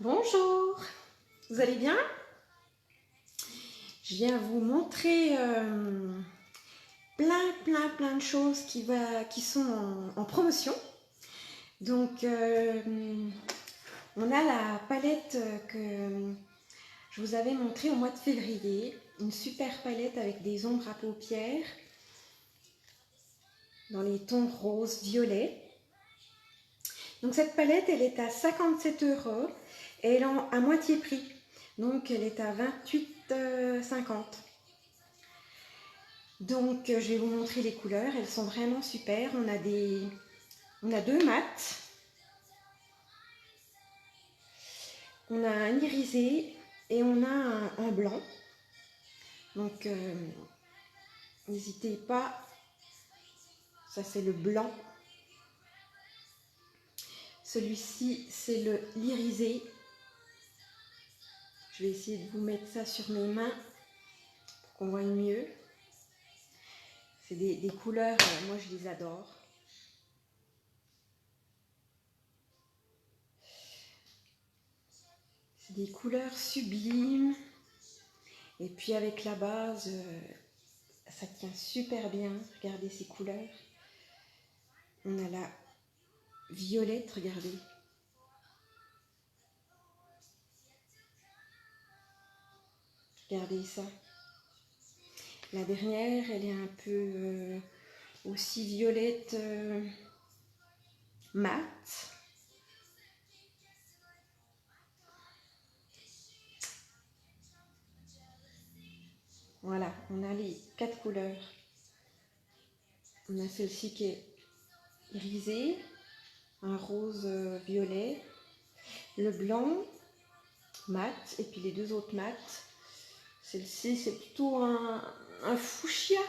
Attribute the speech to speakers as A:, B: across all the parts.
A: Bonjour, vous allez bien? Je viens vous montrer plein de choses qui sont en promotion. Donc, on a la palette que je vous avais montrée au mois de février. Une super palette avec des ombres à paupières dans les tons rose, violet. Donc cette palette, elle est à 57 € et elle est à moitié prix. Donc elle est à 28,50 €. Donc je vais vous montrer les couleurs, elles sont vraiment super. On a deux mats. On a un irisé et on a un blanc. Donc n'hésitez pas, ça c'est le blanc. Celui-ci c'est l'irisé. Je vais essayer de vous mettre ça sur mes mains pour qu'on voie mieux. C'est des couleurs, moi je les adore. C'est des couleurs sublimes. Et puis avec la base, ça tient super bien. Regardez ces couleurs. On a la violette, regardez. Regardez ça. La dernière, elle est un peu aussi violette mat. Voilà, on a les 4 couleurs. On a celle-ci qui est irisée, un rose violet, le blanc mat, et puis les deux autres mat. Celle-ci, c'est plutôt un fuchsia.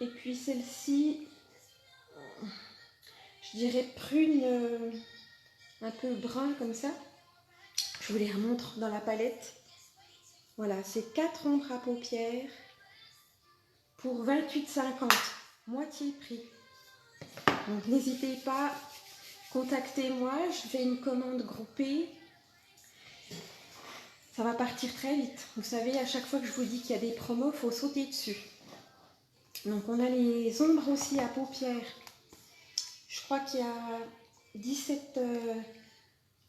A: Et puis celle-ci, je dirais prune, un peu brun comme ça. Je vous les remontre dans la palette. Voilà, c'est 4 ombres à paupières pour 28,50 €, moitié prix. Donc n'hésitez pas, contactez-moi, je fais une commande groupée. Ça va partir très vite. Vous savez, à chaque fois que je vous dis qu'il y a des promos, il faut sauter dessus. Donc on a les ombres aussi à paupières. Je crois qu'il y a 17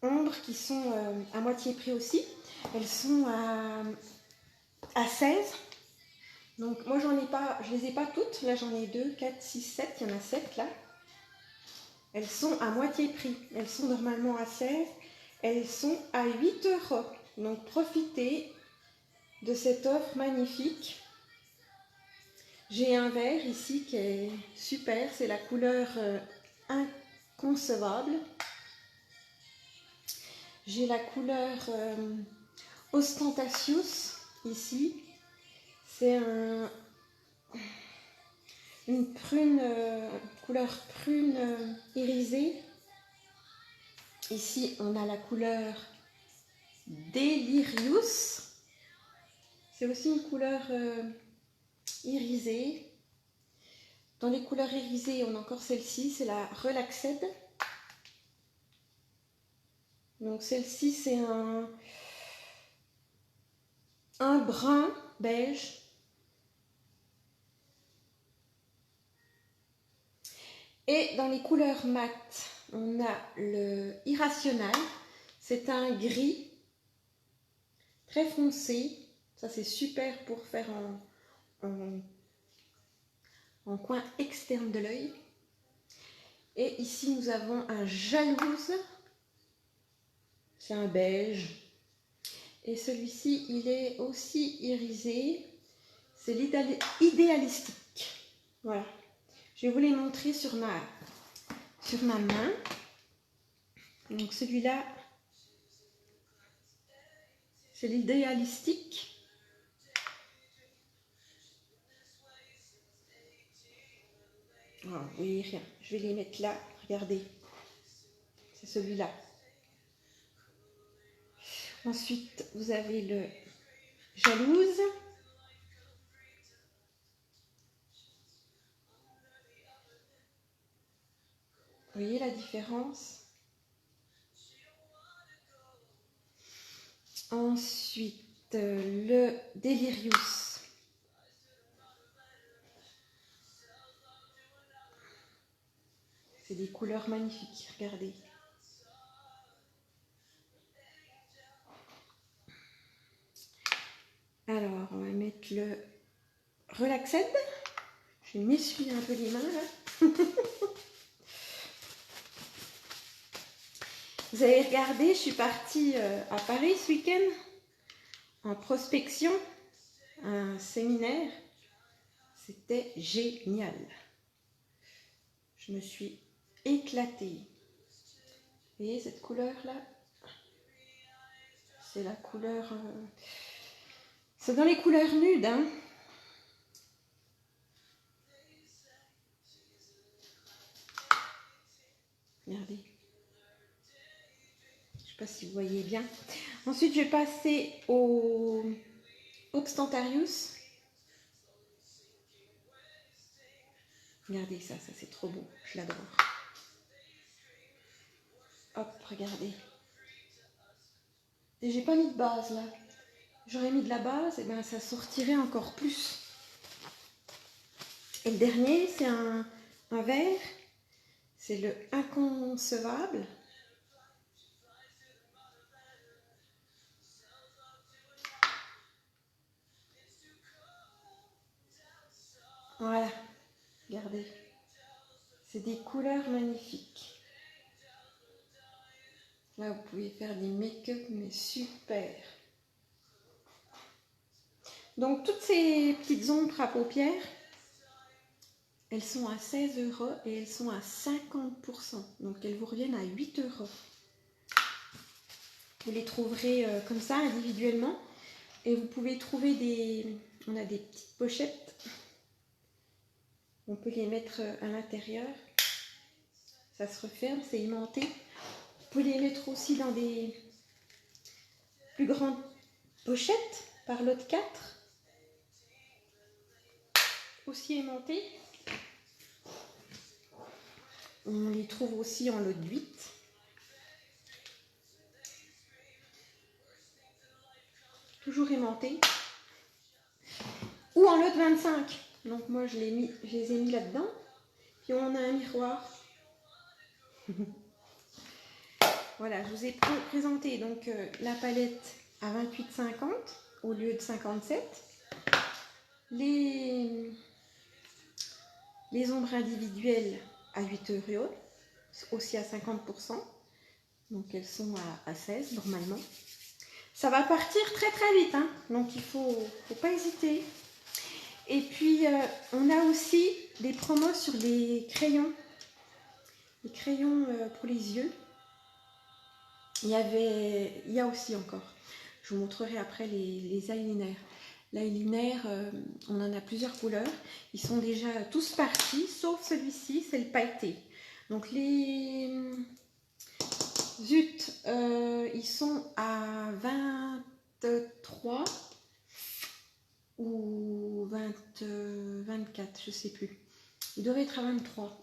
A: ombres qui sont à moitié prix aussi. Elles sont à 16. Donc moi j'en ai pas, je les ai pas toutes. Là j'en ai 2, 4, 6, 7. Il y en a 7 là. Elles sont à moitié prix. Elles sont normalement à 16. Elles sont à 8 €. Donc profitez de cette offre magnifique. J'ai un vert ici qui est super. C'est la couleur inconcevable. J'ai la couleur Ostentatious ici. C'est une prune, couleur prune irisée. Ici, on a la couleur Delirious. C'est aussi une couleur irisée. Dans les couleurs irisées, on a encore celle-ci, c'est la Relaxed. Donc celle-ci, c'est un brun beige. Et dans les couleurs mat, on a le Irrational. C'est un gris très foncé. Ça, c'est super pour faire en coin externe de l'œil. Et ici, nous avons un Jalouse. C'est un beige. Et celui-ci, il est aussi irisé. C'est l'idéalistique. Voilà. Je vais vous les montrer sur ma main. Donc celui-là, c'est l'idéalistique. Oh, oui, rien. Je vais les mettre là. Regardez. C'est celui-là. Ensuite, vous avez le Jalouse. Vous voyez la différence? Ensuite, le Delirious. C'est des couleurs magnifiques, regardez. Alors, on va mettre le Relaxed. Je vais m'essuyer un peu les mains là. Vous avez regardé, je suis partie à Paris ce week-end en prospection, un séminaire. C'était génial. Je me suis éclatée. Vous voyez cette couleur là? C'est la couleur... c'est dans les couleurs nudes, hein. Regardez. Je ne sais pas si vous voyez bien. Ensuite, je vais passer au Obstantarius. Regardez ça, ça c'est trop beau. Je l'adore. Hop, regardez. Et j'ai pas mis de base là. J'aurais mis de la base, et ben ça sortirait encore plus. Et le dernier, c'est un vert. C'est le Inconcevable. Voilà, regardez. C'est des couleurs magnifiques. Là, vous pouvez faire des make-up, mais super. Donc, toutes ces petites ombres à paupières, elles sont à 16 € et elles sont à 50%. Donc, elles vous reviennent à 8 €. Vous les trouverez comme ça, individuellement. Et vous pouvez trouver des... On a des petites pochettes. On peut les mettre à l'intérieur. Ça se referme, c'est aimanté. Vous pouvez les mettre aussi dans des plus grandes pochettes par lot de 4. Aussi aimantées. On les trouve aussi en lot de 8. Toujours aimantés. Ou en lot de 25. Donc moi je les ai mis là-dedans. Puis on a un miroir. Voilà, je vous ai présenté donc la palette à 28,50 au lieu de 57. Les ombres individuelles à 8 €, aussi à 50%. Donc elles sont à 16 normalement. Ça va partir très très vite, hein, donc il faut pas hésiter. Et puis on a aussi des promos sur les crayons. Les crayons pour les yeux. Il y a aussi encore. Je vous montrerai après les eyeliners. L'eyeliner, on en a plusieurs couleurs. Ils sont déjà tous partis, sauf celui-ci, c'est le pailleté. Donc les Zut, ils sont à 23 ou 24, je sais plus. Ils devraient être à 23.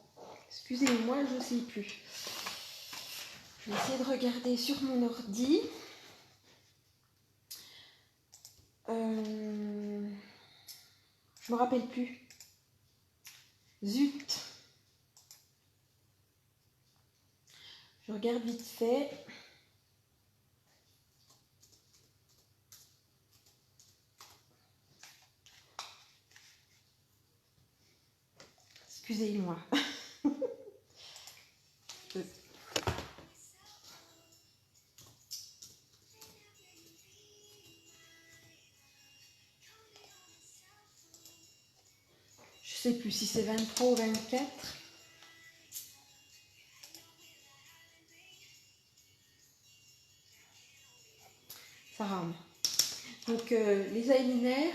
A: Excusez-moi, je sais plus. Je vais essayer de regarder sur mon ordi. Je me rappelle plus. Zut. Je regarde vite fait. Excusez-moi. Je sais plus si c'est 23 ou 24. Ça rame. Donc les eyeliners,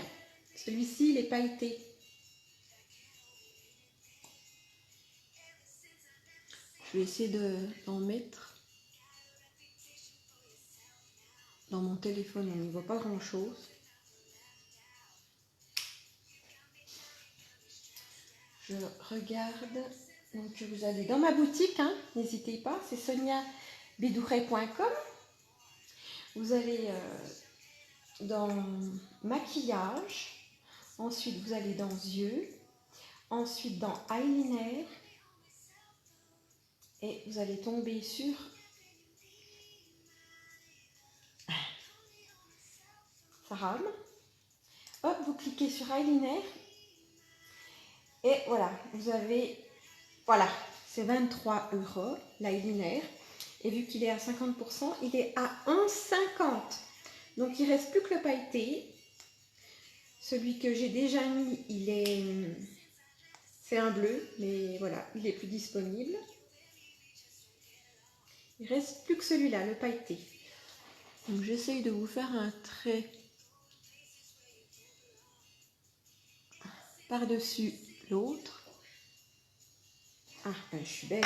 A: celui-ci il est pailleté. Je vais essayer d'en mettre. Dans mon téléphone, on n'y voit pas grand chose. Je regarde. Donc vous allez dans ma boutique, hein, n'hésitez pas, c'est soniabedouret.com. Vous allez dans maquillage, ensuite vous allez dans yeux, ensuite dans eyeliner et vous allez tomber sur ça rame. Hop, vous cliquez sur eyeliner et voilà, vous avez, voilà, c'est 23 € l'eyeliner et vu qu'il est à 50%, il est à 1,50 €. Donc il ne reste plus que le pailleté. Celui que j'ai déjà mis, c'est un bleu, mais voilà, il est plus disponible. Il ne reste plus que celui-là, le pailleté. Donc j'essaye de vous faire un trait par-dessus l'autre. Ah, ben, je suis bête,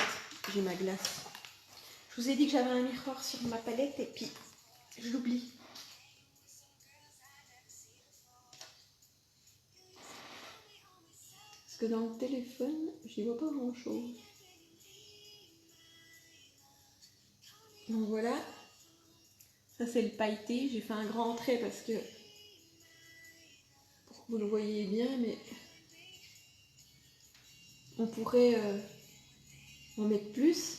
A: j'ai ma glace. Je vous ai dit que j'avais un miroir sur ma palette et puis je l'oublie. Parce que dans le téléphone, j'y vois pas grand-chose. Donc voilà, ça c'est le pailleté. J'ai fait un grand trait parce que, pour que vous le voyez bien, mais on pourrait en mettre plus,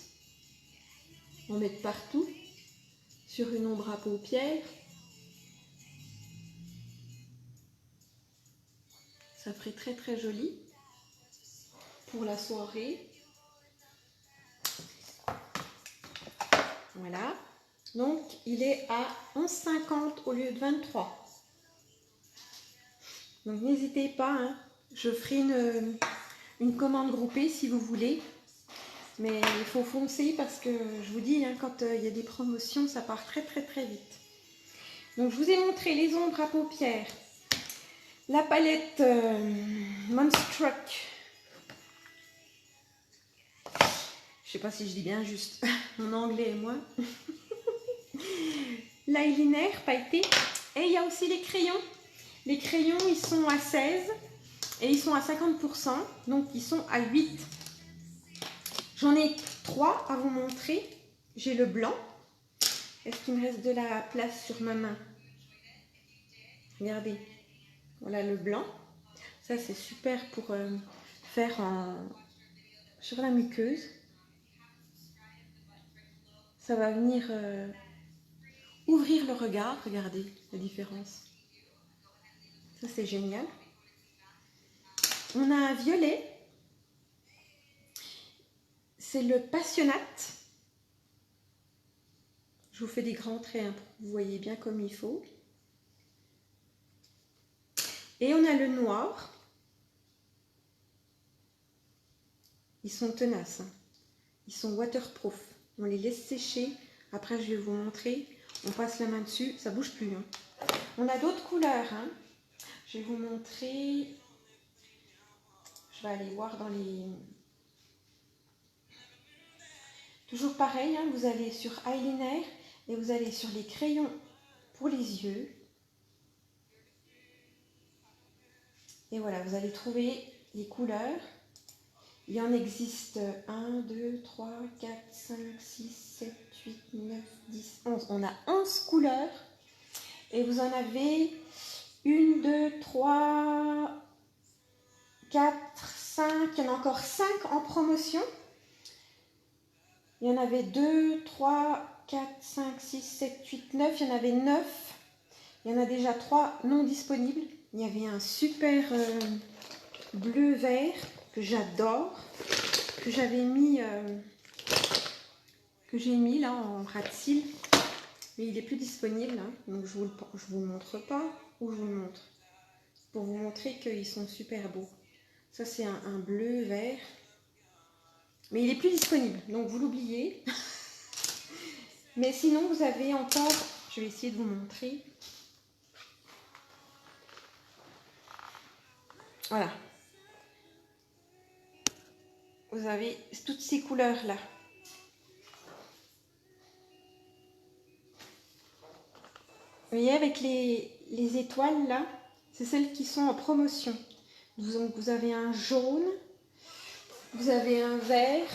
A: en mettre partout, sur une ombre à paupières. Ça ferait très très joli pour la soirée. Voilà. Donc il est à 11,50 € au lieu de 23. Donc n'hésitez pas, hein. Je ferai une commande groupée si vous voulez. Mais il faut foncer parce que je vous dis, hein, quand il y a des promotions, ça part très très très vite. Donc je vous ai montré les ombres à paupières, la palette Monstruck. Je sais pas si je dis bien juste, mon anglais et moi. L'eyeliner pailleté. Et il y a aussi les crayons. Les crayons, ils sont à 16 et ils sont à 50%, donc ils sont à 8. J'en ai 3 à vous montrer. J'ai le blanc. Est-ce qu'il me reste de la place sur ma main? Regardez. Voilà le blanc. Ça, c'est super pour faire sur la muqueuse. Ça va venir ouvrir le regard. Regardez la différence. Ça, c'est génial. On a un violet. C'est le Passionnate. Je vous fais des grands traits hein, pour que vous voyez bien comme il faut. Et on a le noir. Ils sont tenaces. Hein. Ils sont waterproof. On les laisse sécher. Après, je vais vous montrer. On passe la main dessus. Ça ne bouge plus. Hein. On a d'autres couleurs. Hein. Je vais vous montrer. Je vais aller voir dans les... Toujours pareil. Hein, vous allez sur eyeliner et vous allez sur les crayons pour les yeux. Et voilà, vous allez trouver les couleurs. Il en existe 1, 2, 3, 4, 5, 6, 7, 8, 9, 10, 11. On a 11 couleurs. Et vous en avez 1, 2, 3, 4, 5. Il y en a encore 5 en promotion. Il y en avait 2, 3, 4, 5, 6, 7, 8, 9. Il y en avait 9. Il y en a déjà 3 non disponibles. Il y avait un super bleu-vert que j'adore, que j'avais mis, que j'ai mis là en ras de cils, mais il est plus disponible, hein, donc je vous le montre pas, ou je vous le montre, pour vous montrer qu'ils sont super beaux. Ça c'est un bleu-vert, mais il est plus disponible, donc vous l'oubliez. Mais sinon vous avez encore, je vais essayer de vous montrer. Voilà. Vous avez toutes ces couleurs-là. Vous voyez, avec les étoiles, là, c'est celles qui sont en promotion. Donc, vous avez un jaune, vous avez un vert,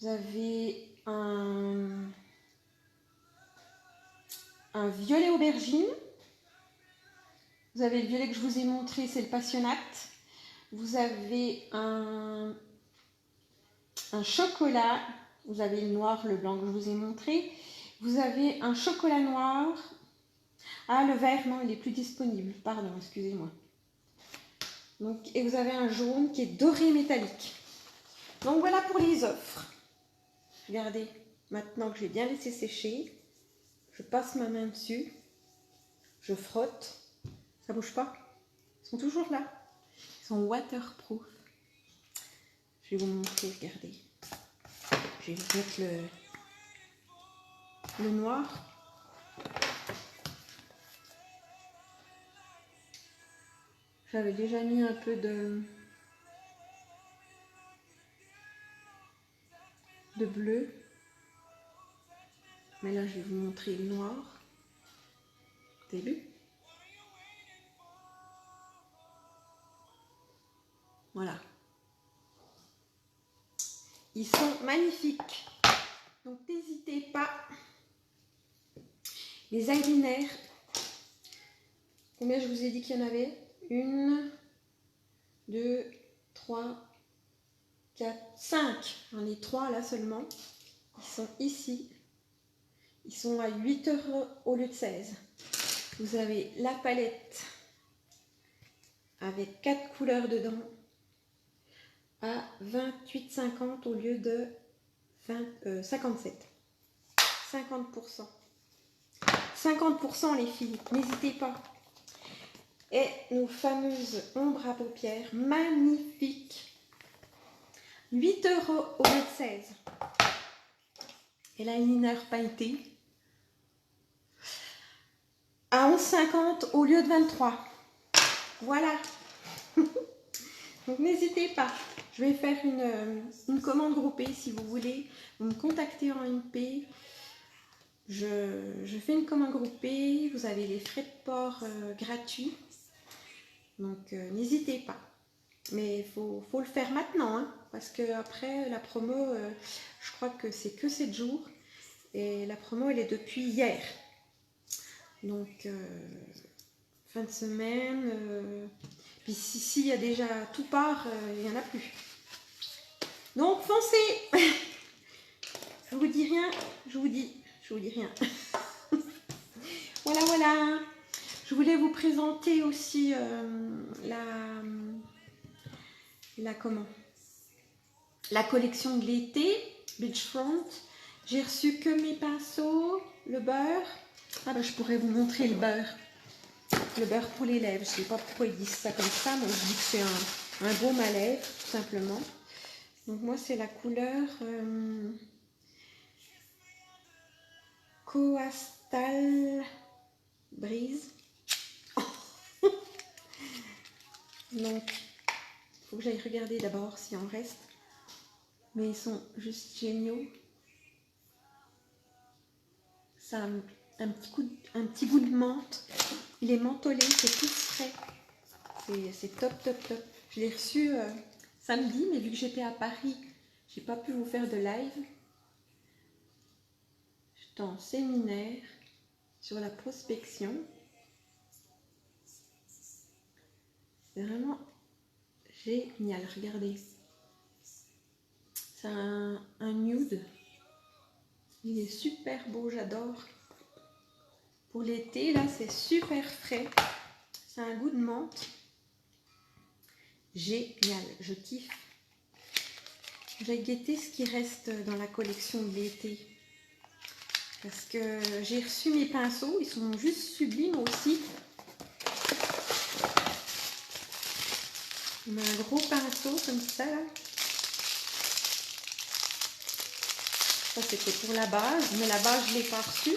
A: Vous avez un violet aubergine. Vous avez le violet que je vous ai montré, c'est le passionnate. Vous avez un chocolat. Vous avez le noir, le blanc que je vous ai montré. Vous avez un chocolat noir. Ah, le vert, non, il n'est plus disponible. Pardon, excusez-moi. Donc, et vous avez un jaune qui est doré métallique. Donc voilà pour les offres. Regardez, maintenant que j'ai bien laissé sécher, je passe ma main dessus, je frotte, ça bouge pas. Ils sont toujours là. Ils sont waterproof. Je vais vous montrer, regardez. Je vais vous mettre le noir. J'avais déjà mis un peu de bleu. Mais là, je vais vous montrer le noir. Vous avez vu? Voilà. Ils sont magnifiques. Donc, n'hésitez pas. Les eyeliner. Combien je vous ai dit qu'il y en avait? 1, 2, 3, 4, 5. J'en ai 3 là seulement. Ils sont ici. Ils sont à 8 € au lieu de 16. Vous avez la palette avec 4 couleurs dedans à 28,50 au lieu de 57. 50%. 50% les filles, n'hésitez pas. Et nos fameuses ombres à paupières, magnifiques. 8 € au lieu de 16. Et l'eyeliner pailleté à 11,50 au lieu de 23. Voilà. Donc n'hésitez pas. Je vais faire une commande groupée si vous voulez. Vous me contactez en MP. Je fais une commande groupée. Vous avez les frais de port gratuits. Donc n'hésitez pas. Mais il faut le faire maintenant. Hein, parce que après la promo, je crois que c'est que 7 jours. Et la promo, elle est depuis hier. Donc, fin de semaine. Puis s'il y a déjà tout part, il n'y en a plus. Donc, foncez. Je vous dis rien. Je vous dis rien. Voilà, voilà. Je voulais vous présenter aussi la collection de l'été, Beachfront. J'ai reçu que mes pinceaux, le beurre. Ah ben, je pourrais vous montrer le beurre. Le beurre pour les lèvres. Je ne sais pas pourquoi ils disent ça comme ça, mais je dis que c'est un baume à lèvres, tout simplement. Donc moi, c'est la couleur Coastal Breeze. Donc, il faut que j'aille regarder d'abord s'il en reste. Mais ils sont juste géniaux. Ça a un petit goût de menthe. Il est mentholé, c'est tout frais. C'est top, top, top. Je l'ai reçu samedi, mais vu que j'étais à Paris, j'ai pas pu vous faire de live. J'étais en séminaire sur la prospection. C'est vraiment génial, regardez. C'est un nude. Il est super beau, j'adore. Pour l'été, là, c'est super frais. C'est un goût de menthe. Génial, je kiffe. Je vais guetter ce qui reste dans la collection de l'été. Parce que j'ai reçu mes pinceaux, ils sont juste sublimes aussi. On a un gros pinceau comme ça là. Ça c'était pour la base, mais la base je ne l'ai pas reçue.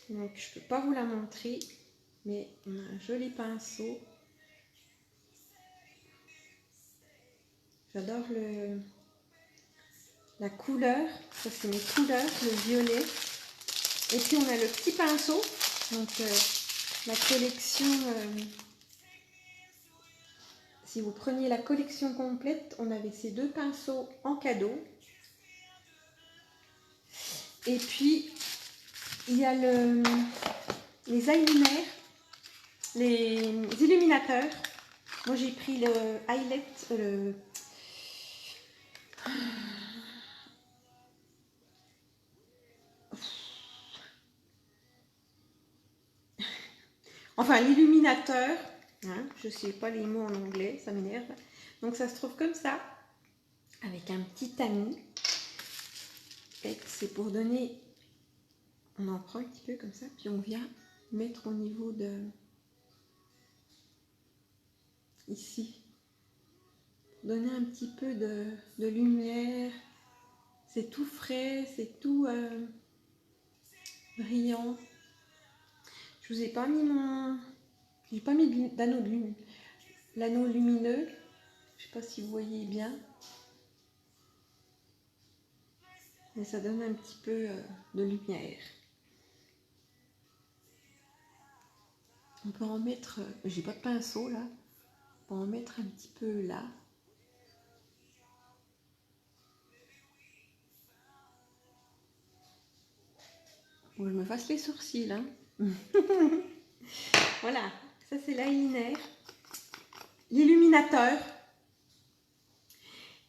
A: Donc je ne peux pas vous la montrer. Mais on a un joli pinceau. J'adore la couleur. Ça c'est mes couleurs, le violet. Et puis on a le petit pinceau. Donc la collection... si vous preniez la collection complète, on avait ces deux pinceaux en cadeau. Et puis, il y a les eyeliner, les illuminateurs. Moi, j'ai pris le highlight, enfin, l'illuminateur. Hein, je ne sais pas les mots en anglais, ça m'énerve. Donc, ça se trouve comme ça, avec un petit tamis. C'est pour donner... On en prend un petit peu comme ça, puis on vient mettre au niveau de... Ici. Pour donner un petit peu de lumière. C'est tout frais, c'est tout brillant. Je vous ai pas mis mon... J'ai pas mis d'anneau de lumineux. L'anneau lumineux. Je sais pas si vous voyez bien. Mais ça donne un petit peu de lumière. On peut en mettre... J'ai pas de pinceau là. On peut en mettre un petit peu là. Faut que je me fasse les sourcils. Hein. Voilà. Ça c'est l'eyeliner. L'illuminateur.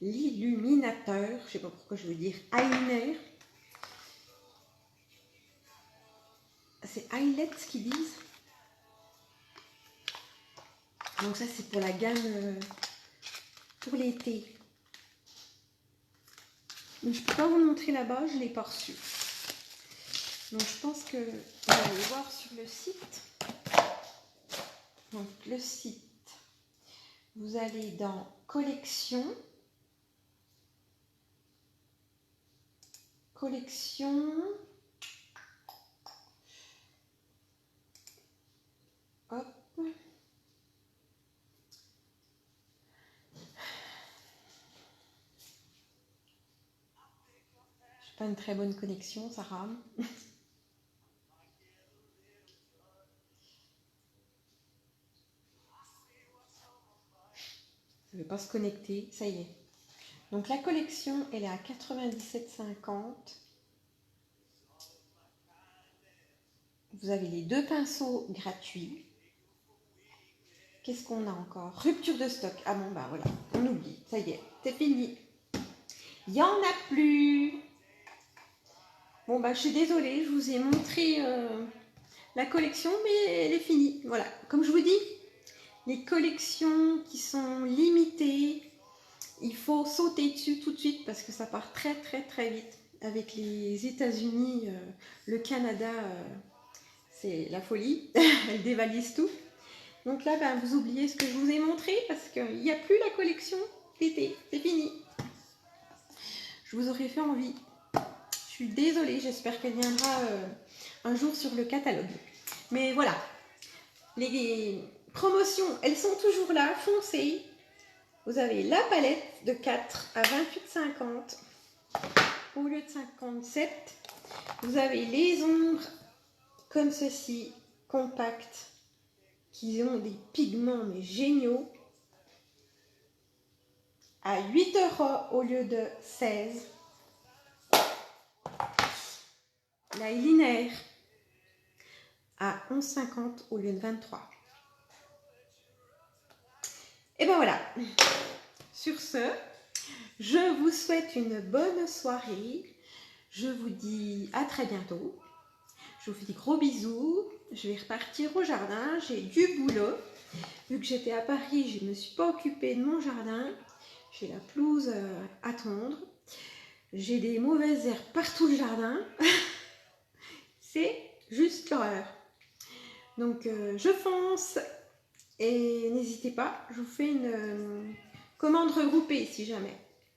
A: L'illuminateur. Je sais pas pourquoi je veux dire eyeliner. C'est highlight ce qu'ils disent. Donc ça c'est pour la gamme pour l'été. Donc je peux pas vous le montrer là-bas, je l'ai pas reçu. Donc je pense que on va aller voir sur le site. Donc le site, vous allez dans collection. Collection. Hop. Pas une très bonne connexion, ça rame. Ça ne veut pas se connecter, ça y est. Donc la collection, elle est à 97,50. Vous avez les 2 pinceaux gratuits. Qu'est-ce qu'on a encore? Rupture de stock. Ah bon, bah voilà, on oublie, ça y est, c'est fini. Il n'y en a plus. Bon, bah je suis désolée, je vous ai montré la collection, mais elle est finie. Voilà, comme je vous dis, les collections qui sont limitées, il faut sauter dessus tout de suite parce que ça part très très très vite. Avec les États-Unis, le Canada, c'est la folie. Elles dévalisent tout. Donc là, ben, vous oubliez ce que je vous ai montré parce qu'il n'y a plus la collection d'été. C'est fini. Je vous aurais fait envie. Je suis désolée, j'espère qu'elle viendra un jour sur le catalogue. Mais voilà, les promotions, elles sont toujours là, foncez. Vous avez la palette de 4 à 28,50 au lieu de 57. Vous avez les ombres comme ceci, compactes, qui ont des pigments mais géniaux, à 8 € au lieu de 16. L'eyeliner à 11,50 au lieu de 23. Et ben voilà. Sur ce, je vous souhaite une bonne soirée. Je vous dis à très bientôt. Je vous fais des gros bisous. Je vais repartir au jardin. J'ai du boulot. Vu que j'étais à Paris, je ne me suis pas occupée de mon jardin. J'ai la pelouse à tondre. J'ai des mauvaises herbes partout le jardin. C'est juste l'horreur. Donc je fonce. Et n'hésitez pas, je vous fais une commande regroupée si jamais.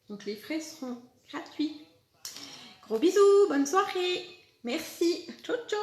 A: Donc les frais seront gratuits. Gros bisous, bonne soirée. Merci. Ciao, ciao.